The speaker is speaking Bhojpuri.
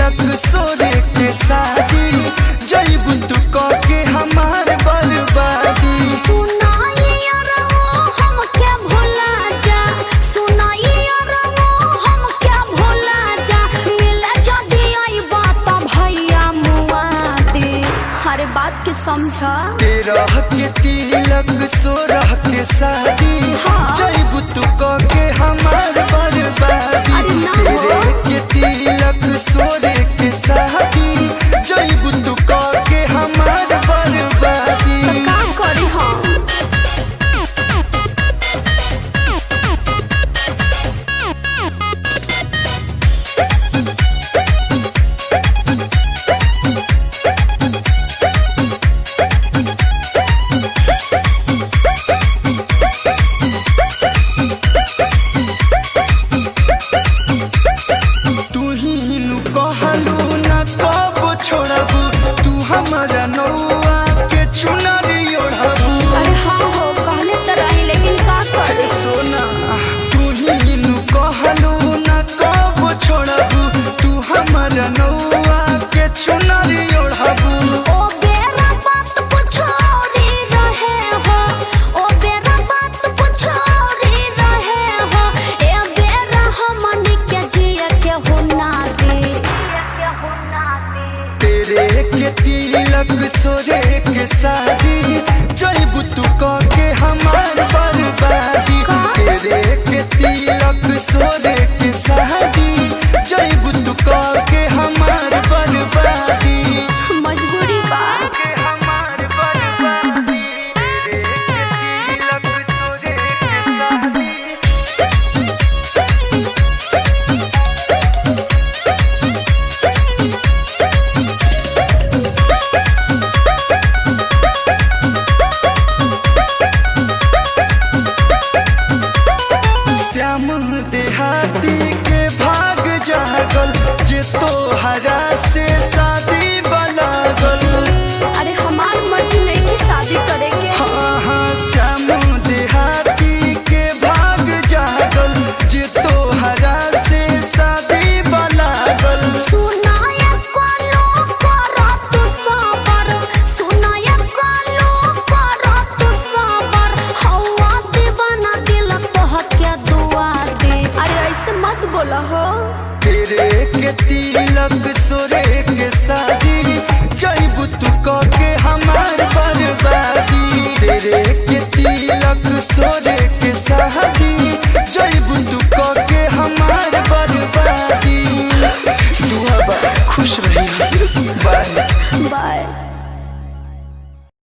तिलक सोरे के शादी जइबू तू कह के हमार बर्बादी। बात के समझा 13 के तिलक 16 के शादी जइबू तू कह के हमार बर्बादी। 13 के तिलक 16 के शादी जइबू तू कह के हमार बर्बादी। तो का करी हम छोड़बू तू हमारा नौआ के चुनरी ओढ़बू। अरे हाँ हो कहले त रही लेकिन का करे सोना तू ही नु कहलू ना कब छोड़बू तू हमारा नौआ के चुनरी ओढ़बू। ओ बेरा बात कुछ और ही रहे हो, ओ बेरा बात कुछ और ही रहे हो। ए बेरा हमनी के जिए के हो ना दे। 13 के तिलक 16 के शादी जइबू तू कह के हमार बर्बादी। 13 के तिलक 16 के शादी जइबू तू कह के हमार बर्बादी। मजबूरी बा के हमार बर्बादी। 13 के तिलक 16 के शादी श्याम देहाती के भाग जागल जे तोहरा से शादी बलागल। अरे हमार मर्जी नहीं कि शादी करे के। हाँ हाँ श्याम देहाती के भाग जागल जे तोहरा से शादी बलागल। सुनाया कालो करत सबर, सुनाया कालो करत सबर। हवा दीवाना दिल तोह के दुआ दे। अरे ऐसे मत बोला हो 13 के तिलक 16 के शादी जइबू तू कह के हमार बर्बादी। 13 के तिलक 16 के